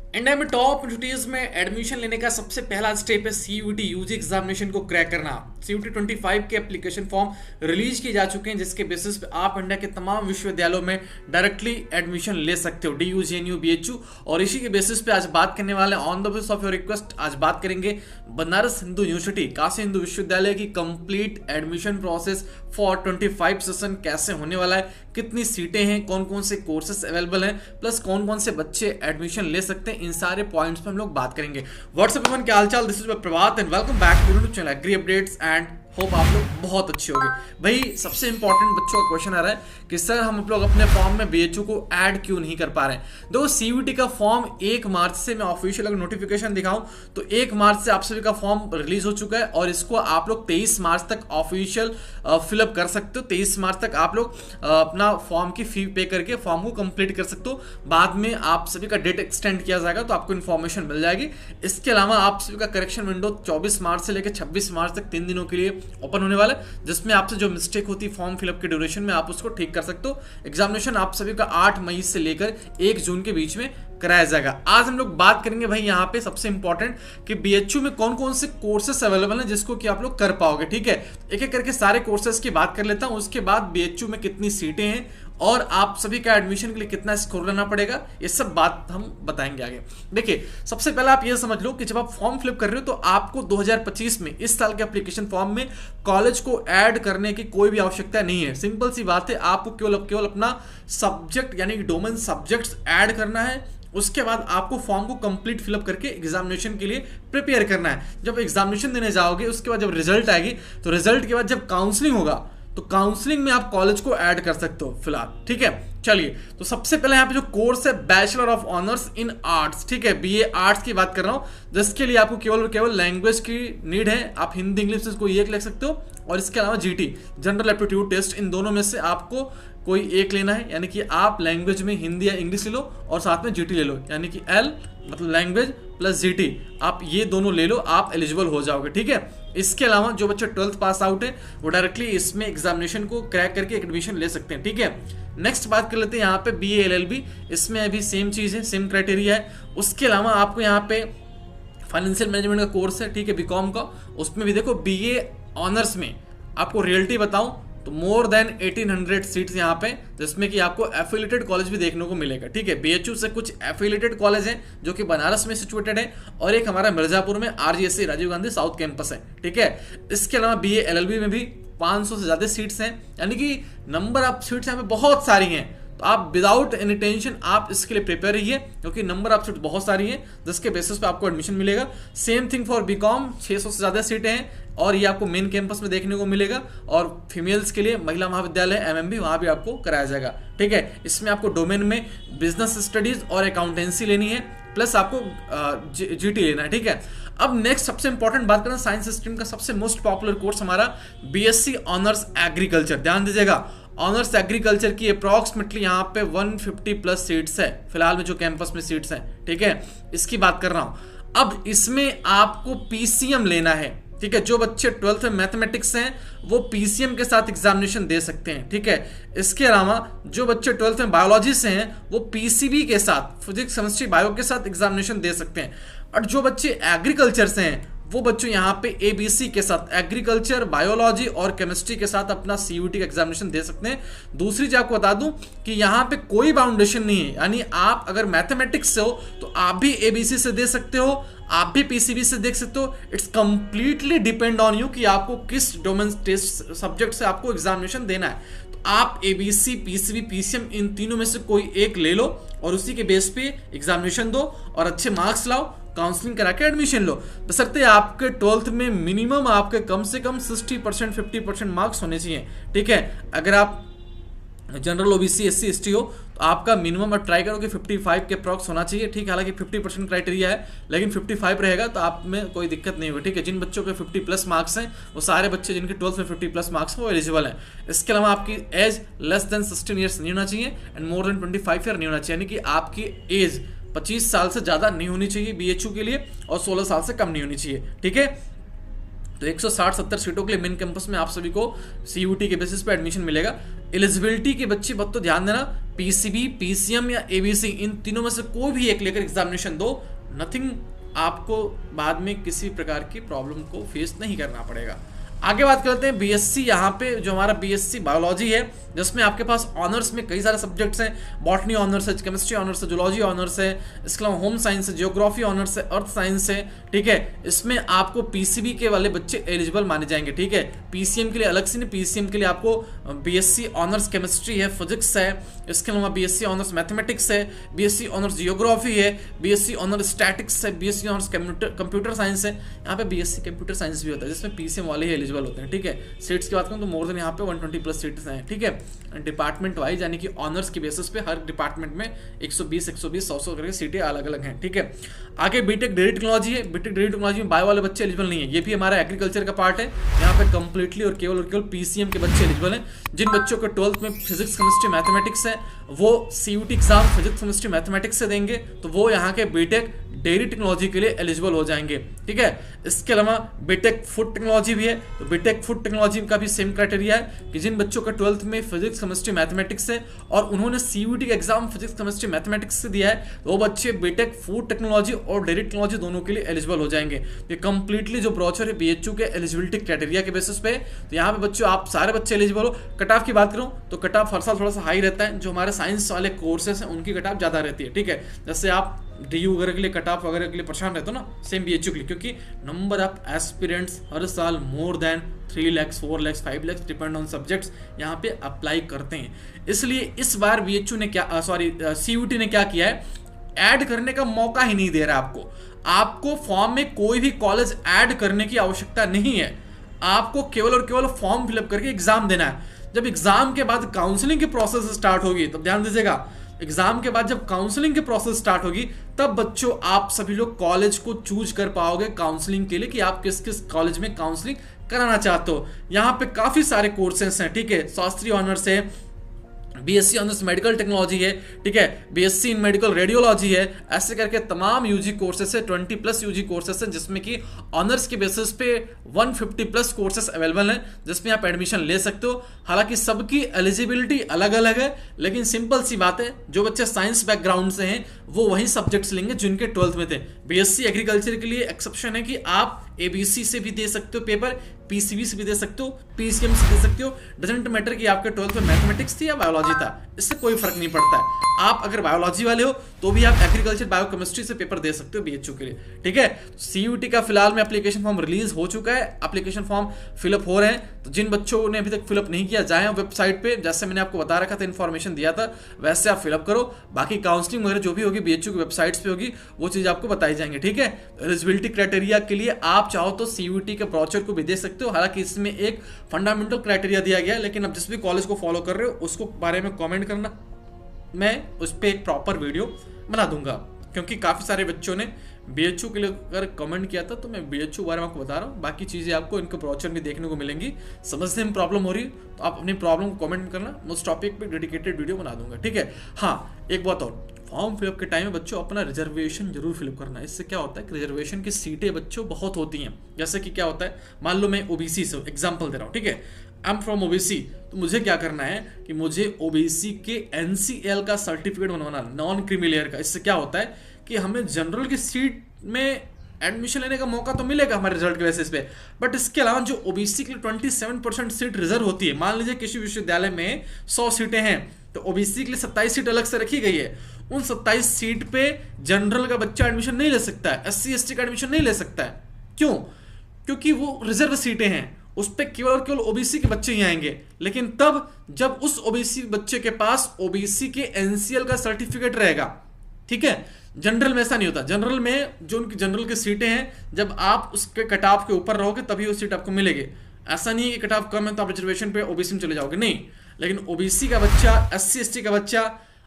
India में top universities में admission लेने का सबसे पहला स्टेप है सीयूटी यूजी एग्जामिनेशन को क्रैक करना। सीयूटी 25 के एप्लीकेशन फॉर्म रिलीज किए जा चुके हैं, जिसके बेसिस पे आप इंडिया के तमाम विश्वविद्यालयों में डायरेक्टली एडमिशन ले सकते हो, डीयू, जेएनयू, बीएचयू। और इसी के बेसिस पे आज बात करने वाले on the basis of your request आज बात करेंगे बनारस हिंदू यूनिवर्सिटी काशी हिंदू विश्वविद्यालय की complete admission process for 25 session कैसे होने वाला है, कितनी सीटें हैं, कौन कौन से कोर्सेस अवेलेबल हैं, प्लस कौन कौन से बच्चे एडमिशन ले सकते हैं। इन सारे पॉइंट्स पे हम लोग बात करेंगे। व्हाट्सएप पे क्या हालचाल, this is Prabhat and welcome back to YouTube channel agri updates and hope आप लोग बहुत अच्छे होंगे। भाई सबसे इंपॉर्टेंट बच्चों का क्वेश्चन आ रहा है कि सर हम लोग अपने फॉर्म में बीएचयू को ऐड क्यों नहीं कर पा रहे हैं। देखो सीयूटी का फॉर्म 1 मार्च से, मैं ऑफिशियल अगर नोटिफिकेशन दिखाऊं तो 1 मार्च से आप सभी का फॉर्म रिलीज हो चुका है और इसको आप लोग 23 मार्च तक ऑफिशियल फिलअप कर सकते हो। 23 मार्च तक आप लोग अपना फॉर्म की फी पे करके फॉर्म को कंप्लीट कर सकते हो। बाद में आप सभी का डेट एक्सटेंड किया जाएगा तो आपको इन्फॉर्मेशन मिल जाएगी। इसके अलावा आप सभी का करेक्शन विंडो 24 मार्च से लेकर 26 मार्च तक 3 दिनों के लिए ओपन होने वाला है, जिसमें आपसे जो मिस्टेक होती है फॉर्म फिलअप के ड्यूरेशन में आप उसको ठीक कर सकते हो। एग्जामिनेशन आप सभी का 8 मई से लेकर 1 जून के बीच में कराया जाएगा। आज हम लोग बात करेंगे भाई यहाँ पे सबसे इंपॉर्टेंट कि बीएचयू में कौन कौन से कोर्सेस अवेलेबल हैं जिसको कि आप लोग कर पाओगे। ठीक है, एक एक करके सारे कोर्सेस की बात कर लेता हूँ। उसके बाद बीएचयू में कितनी सीटें हैं और आप सभी का एडमिशन के लिए कितना स्कोर लेना पड़ेगा, ये सब बात हम बताएंगे आगे। देखिए सबसे पहले आप ये समझ लो कि जब आप फॉर्म फिलअप कर रहे हो तो आपको 2025 में इस साल के एप्लीकेशन फॉर्म में कॉलेज को ऐड करने की कोई भी आवश्यकता नहीं है। सिंपल सी बात है, आपको केवल अपना सब्जेक्ट यानी कि डोमेन सब्जेक्ट्स ऐड करना है। उसके बाद आपको फॉर्म को कंप्लीट फिलअप करके एग्जामिनेशन के लिए प्रिपेयर करना है। जब एग्जामिनेशन देने जाओगे उसके बाद जब रिजल्ट आएगी तो रिजल्ट के बाद जब काउंसलिंग होगा तो काउंसलिंग में आप कॉलेज को ऐड कर सकते हो फिलहाल। ठीक है, चलिए तो सबसे पहले यहाँ पे जो कोर्स है bachelor of honours in arts, ठीक है, बीए आर्ट्स की बात कर रहा हूँ, जिसके लिए आपको केवल और केवल लैंग्वेज की नीड है। आप हिंदी इंग्लिश से कोई एक लिख सकते हो और इसके अलावा जीटी जनरल एप्टीट्यूड टेस्ट, इन दोनों में से आपको कोई एक लेना है। यानी कि आप लैंग्वेज में हिंदी या इंग्लिश ले लो और साथ में जीटी ले लो, यानी कि एल मतलब लैंग्वेज प्लस जीटी, आप ये दोनों ले लो, आप एलिजिबल हो जाओगे। ठीक है, इसके अलावा जो बच्चे 12th पास आउट है वो डायरेक्टली इसमें एग्जामिनेशन को क्रैक करके एडमिशन ले सकते हैं। ठीक है, नेक्स्ट बात कर लेते हैं यहाँ पे बीए एलएलबी, इसमें अभी सेम चीज़ है, सेम क्राइटेरिया है। उसके अलावा आपको यहाँ पे फाइनेंशियल मैनेजमेंट का कोर्स है, ठीक है, बीकॉम का, उसमें भी देखो बीए ऑनर्स में आपको रियलिटी बताऊं तो मोर देन 1800 सीट्स यहाँ पे, जिसमें कि आपको एफिलिएटेड कॉलेज भी देखने को मिलेगा। ठीक है, बीएचयू से कुछ एफिलिएटेड कॉलेज हैं जो कि बनारस में सिचुएटेड है और एक हमारा मिर्जापुर में RGSC Rajiv Gandhi south campus है। ठीक है, इसके अलावा बीए एलएलबी में भी 500 से ज़्यादा सीट्स हैं, यानी कि नंबर ऑफ सीट्स यहाँ पे बहुत सारी हैं। तो आप विदाउट एनी टेंशन आप इसके लिए प्रिपेयर रहिए, क्योंकि नंबर ऑफ सीट बहुत सारी हैं जिसके बेसिस पे आपको एडमिशन मिलेगा। सेम थिंग फॉर बीकॉम, 600 से ज़्यादा सीटें हैं और ये आपको मेन कैंपस में देखने को मिलेगा। और फीमेल्स के लिए महिला महाविद्यालय एमएमबी, वहाँ भी आपको कराया जाएगा। ठीक है, इसमें आपको डोमेन में बिजनेस स्टडीज और अकाउंटेंसी लेनी है, प्लस आपको जीटी लेना है। ठीक है, अब नेक्स्ट सबसे इंपॉर्टेंट बात करना साइंस स्ट्रीम का सबसे मोस्ट पॉपुलर कोर्स हमारा बीएससी ऑनर्स एग्रीकल्चर। ध्यान दीजिएगा, ऑनर्स एग्रीकल्चर की अप्रॉक्सीमेटली यहाँ पे 150 प्लस सीट्स है फिलहाल में जो कैंपस में सीट्स हैं। ठीक है, इसकी बात कर रहा हूँ। अब इसमें आपको पीसीएम लेना है। ठीक है, जो बच्चे 12th में मैथमेटिक्स हैं वो पीसीएम के साथ एग्जामिनेशन दे सकते हैं। ठीक है, इसके अलावा जो बच्चे 12th में बायोलॉजी से हैं वो पीसीबी के साथ, फिजिक्स केमिस्ट्री बायो के साथ एग्जामिनेशन दे सकते हैं। और जो बच्चे एग्रीकल्चर से हैं वो बच्चों यहाँ पे एबीसी के साथ, एग्रीकल्चर, बायोलॉजी और केमिस्ट्री के साथ अपना सीयूटी का एग्जामिनेशन दे सकते हैं। दूसरी चीज आपको बता दूं कि यहाँ पे कोई बाउंडेशन नहीं है, यानी आप अगर मैथमेटिक्स से हो तो आप भी एबीसी से दे सकते हो, आप भी पीसीबी से देख सकते हो। It's completely depend on you कि आपको किस डोमेन टेस्ट सब्जेक्ट से आपको एग्जामिनेशन देना है। तो आप एबीसी, पीसीबी, पीसीएम इन तीनों में से कोई एक ले लो और उसी के बेस पे एग्जामिनेशन दो और अच्छे मार्क्स लाओ, काउंसलिंग करा के एडमिशन लो। बशर्ते आपके 12th में मिनिमम आपके कम से कम 60% 50% मार्क्स होने चाहिए। ठीक है, अगर आप जनरल ओबीसी एससी एसटी हो तो आपका मिनिमम आप ट्राई करो कि 55 के अप्रॉक्स होना चाहिए। ठीक है, हालांकि 50% क्राइटेरिया है लेकिन 55 रहेगा तो आप में कोई दिक्कत नहीं होगी। ठीक है, जिन बच्चों के 50 प्लस मार्क्स हैं वो सारे बच्चे जिनके 12th में 50 प्लस मार्क्स हैं वो एलिजिबल हैं। इसके अलावा आपकी एज लेस देन 16 ईयर्स नहीं होना चाहिए एंड मोर देन 25 ईयर नहीं होना चाहिए, यानी कि आपकी एज 25 साल से ज़्यादा नहीं होनी चाहिए बीएचयू के लिए और 16 साल से कम नहीं होनी चाहिए। ठीक है, तो 160-70 सीटों के लिए मेन कैंपस में आप सभी को सीयूटी के बेसिस पे एडमिशन मिलेगा। एलिजिबिलिटी के बच्चे बस तो ध्यान देना, पीसीबी, पीसीएम या एबीसी, इन तीनों में से कोई भी एक लेकर एग्जामिनेशन दो, नथिंग, आपको बाद में किसी प्रकार की प्रॉब्लम को फेस नहीं करना पड़ेगा। आगे बात करते हैं बीएससी। यहाँ पे जो हमारा बीएससी बायोलॉजी है, जिसमें आपके पास ऑनर्स में कई सारे सब्जेक्ट्स हैं, बॉटनी ऑनर्स है, केमिस्ट्री ऑनर्स है, जूलॉजी ऑनर्स है, इसके अलावा होम साइंस है, जियोग्राफी ऑनर्स है, अर्थ साइंस है, ठीक है। इसमें आपको पीसीबी के वाले बच्चे एलिजिबल माने जाएंगे, ठीक है। पीसीएम के लिए अलग से नहीं, पीसीएम के लिए आपको बीएससी ऑनर्स केमिस्ट्री है, फिजिक्स है, इसके अलावा बीएससी ऑनर्स मैथमेटिक्स है, बीएससी ऑनर्स जियोग्राफी है, बीएससी ऑनर्स स्टैटिक्स है, बीएससी ऑनर्स कंप्यूटर साइंस है। यहाँ पे बीएससी कंप्यूटर साइंस भी होता है, जिसमें पीसीएम वाले ही एलिजिबल होते हैं, ठीक है। सीट्स की बात करूँ तो मोर देन यहाँ पे 120 प्लस सीट्स हैं, ठीक है। डिपार्टमेंट वाइज यानी कि ऑनर्स के बेसिस पे हर डिपार्टमेंट में 120 100 करके सीटें अलग अलग हैं, ठीक है। आगे बीटेक डेयरी टेक्नोलॉजी है। बीटेक डेयरी टेक्नोलॉजी में बायो वाले बच्चे एलिजिबल नहीं है, ये भी हमारा एग्रीकल्चर का पार्ट है। यहाँ पे कंप्लीटली और केवल पीसीएम के बच्चे एलिजिबल हैं। जिन बच्चों को 12th में फिजिक्स केमिस्ट्री मैथमेटिक्स है, वो CUET exam physics chemistry mathematics से देंगे, तो वो यहाँ के बीटेक डेयरी टेक्नोलॉजी के लिए एलिजिबल हो जाएंगे, ठीक है। इसके अलावा बीटेक फूड टेक्नोलॉजी भी है, तो बीटेक फूड टेक्नोलॉजी का भी सेम क्राइटेरिया है कि जिन बच्चों का 12th में फिजिक्स केमिस्ट्री मैथमेटिक्स है और उन्होंने सीयूटी का एग्जाम फिजिक्स केमिस्ट्री मैथमेटिक्स से दिया है, तो वो बच्चे बीटेक फूड टेक्नोलॉजी और डेयरी टेक्नोलॉजी दोनों के लिए एलिजिबल हो जाएंगे। ये कंप्लीटली जो ब्रोचर है बीएचयू के एलिजिबिलिटी क्राइटेरिया के बेसिस पे, तो यहाँ पे बच्चों आप सारे बच्चे एलिजिबल हो। कट ऑफ की बात करूँ तो कट ऑफ हर साल थोड़ा सा हाई रहता है, जो हमारे साइंस वाले कोर्सेस हैं उनकी कट ऑफ ज्यादा रहती है, ठीक है। जैसे आप डीयू वगैरह के लिए कट ऑफ वगैरह के लिए परेशान रहते हो ना, सेम बीएचयू के लिए, क्योंकि नंबर ऑफ एस्पिरेंट्स हर साल more than 3 lakh 4 lakh 5 lakh depend on subjects यहाँ पे अप्लाई करते हैं। इसलिए इस बार बीएचयू ने क्या सीयूटी ने क्या किया है, ऐड करने का मौका ही नहीं दे रहा आपको फॉर्म में कोई भी कॉलेज ऐड करने की आवश्यकता नहीं है। आपको केवल और केवल फॉर्म फिलअप करके एग्जाम देना है। जब एग्जाम के बाद काउंसलिंग की प्रोसेस स्टार्ट होगी, तब ध्यान दीजिएगा, एग्जाम के बाद जब काउंसलिंग की प्रोसेस स्टार्ट होगी, तब बच्चों आप सभी लोग कॉलेज को चूज कर पाओगे काउंसलिंग के लिए कि आप किस किस कॉलेज में काउंसलिंग कराना चाहते हो। यहाँ पे काफी सारे कोर्सेस हैं, ठीक है। शास्त्री ऑनर्स है, बीएससी ऑनर्स मेडिकल टेक्नोलॉजी है, ठीक है, बीएससी इन मेडिकल रेडियोलॉजी है, ऐसे करके तमाम यूजी कोर्सेस है, 20 प्लस यूजी कोर्सेस हैं, जिसमें कि ऑनर्स के बेसिस पे 150 प्लस कोर्सेस अवेलेबल हैं, जिसमें आप एडमिशन ले सकते हो। हालांकि सबकी एलिजिबिलिटी अलग अलग है, लेकिन सिंपल सी बात है, जो बच्चे साइंस बैकग्राउंड से हैं वो वही सब्जेक्ट्स लेंगे जिनके 12th में थे। बीएससी एग्रीकल्चर के लिए एक्सेप्शन है कि आप एबीसी से भी दे सकते हो पेपर, पीसीबी से भी दे सकते हो, पीसीएम से दे सकते हो, डजंट मैटर कि आपके 12th में मैथमेटिक्स थी या बायोलॉजी था, इससे कोई फर्क नहीं पड़ता है। आप अगर बायोलॉजी वाले हो तो भी आप एग्रीकल्चर बायोकेमिस्ट्री से पेपर दे सकते हो बीएचयू के लिए, ठीक है। सीयूटी का फिलहाल में एप्लीकेशन फॉर्म रिलीज हो चुका है, एप्लीकेशन फॉर्म फिलअप हो रहे हैं। तो जिन बच्चों ने अभी तक फिलअप नहीं किया, जाए वेबसाइट पे, जैसे मैंने आपको बता रखा था, इन्फॉर्मेशन दिया था, वैसे आप फिलअप करो। बाकी काउंसलिंग वगैरह जो भी होगी बीएचयू की वेबसाइट्स पे होगी, वो चीज आपको बताई जाएंगे, ठीक है। एलिजिबिलिटी क्राइटेरिया के लिए आप चाहो तो सीयूटी के ब्रोचर को भी दे सकते हो। हालांकि इसमें एक फंडामेंटल क्राइटेरिया दिया गया है, लेकिन अब जिस भी कॉलेज को फॉलो कर रहे हो उसको बारे में कमेंट करना, मैं उस पर एक प्रॉपर वीडियो बना दूंगा, क्योंकि काफी सारे बच्चों ने बीएचयू के लिए अगर कमेंट किया था, तो मैं बीएचयू बारे में आपको बता रहा हूँ। बाकी चीजें आपको इनके ब्रोचर में देखने को मिलेंगी। समझने में प्रॉब्लम हो रही है तो आप अपनी प्रॉब्लम को कमेंट करना, मैं उस टॉपिक पे डेडिकेटेड वीडियो बना दूंगा, ठीक है। हाँ, एक बात और, फॉर्म फिलअप के टाइम में बच्चों अपना रिजर्वेशन जरूर फिलअप करना है। इससे क्या होता है कि रिजर्वेशन की सीटें बच्चों बहुत होती हैं। जैसे कि क्या होता है, मान लो मैं ओबीसी से एग्जांपल दे रहा हूँ, ठीक है, आई एम फ्रॉम ओबीसी, तो मुझे क्या करना है कि मुझे ओबीसी के एनसीएल का सर्टिफिकेट बनवाना, नॉन क्रीमी लेयर का। इससे क्या होता है कि हमें जनरल की सीट में एडमिशन लेने का मौका तो मिलेगा हमारे रिजल्ट के बेसिस पे, बट इसके अलावा जो ओबीसी के लिए 27% सीट रिजर्व होती है, मान लीजिए किसी विश्वविद्यालय में 100 सीटें हैं, तो ओबीसी के लिए 27 सीट अलग से रखी गई है। उन 27 सीट पे जनरल का बच्चा एडमिशन नहीं ले सकता है, एससी एसटी का एडमिशन नहीं ले सकता है। क्यों? क्योंकि वो रिजर्व सीटें हैं, उस पर केवल और केवल ओबीसी के बच्चे ही आएंगे। लेकिन तब जब उस ओबीसी बच्चे के पास ओबीसी के एनसीएल का सर्टिफिकेट रहेगा, ठीक है। जनरल में ऐसा नहीं होता। जनरल में जो उनकी जनरल की सीटें हैं, जब आप उसके कटाव के ऊपर रहोगे तभी वो सीट आपको मिलेगी। ऐसा नहीं है कि कटाव कम है तो आप रिजर्वेशन पे ओबीसी में चले जाओगे, नहीं। लेकिन ओबीसी का बच्चा, एससी एसटी का बच्चा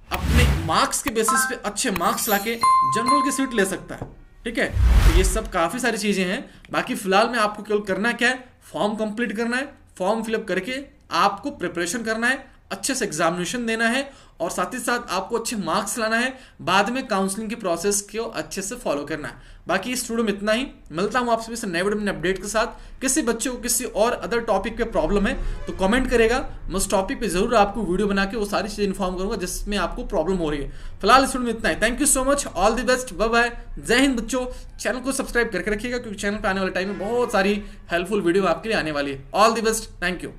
अपने मार्क्स के बेसिस पे अच्छे मार्क्स लाके जनरल की सीट ले सकता है, ठीक है। तो ये सब काफी सारी चीजें हैं। बाकी फिलहाल में आपको केवल करना क्या है, फॉर्म कंप्लीट करना है, फॉर्म फिलअप करके आपको प्रिपरेशन करना है, अच्छे से एग्जामिनेशन देना है और साथ ही साथ आपको अच्छे मार्क्स लाना है, बाद में काउंसलिंग की प्रोसेस को अच्छे से फॉलो करना है। बाकी इस वीडियो में इतना ही, मिलता हूं आपसे इस नए वीडियो में अपडेट के साथ। किसी बच्चे को किसी और अदर टॉपिक पे प्रॉब्लम है तो कमेंट करेगा, मैं उस टॉपिक पे जरूर आपको वीडियो बना के वो सारी चीजें इन्फॉर्म करूंगा जिसमें आपको प्रॉब्लम हो रही है। फिलहाल इस वीडियो में इतना ही। Thank you so much, all the best, bye bye, जय हिंद बच्चों। चैनल को सब्सक्राइब करके रखिएगा क्योंकि चैनल पे आने वाले टाइम में बहुत सारी हेल्पफुल वीडियो आपके लिए आने वाली है। All the best, thank you.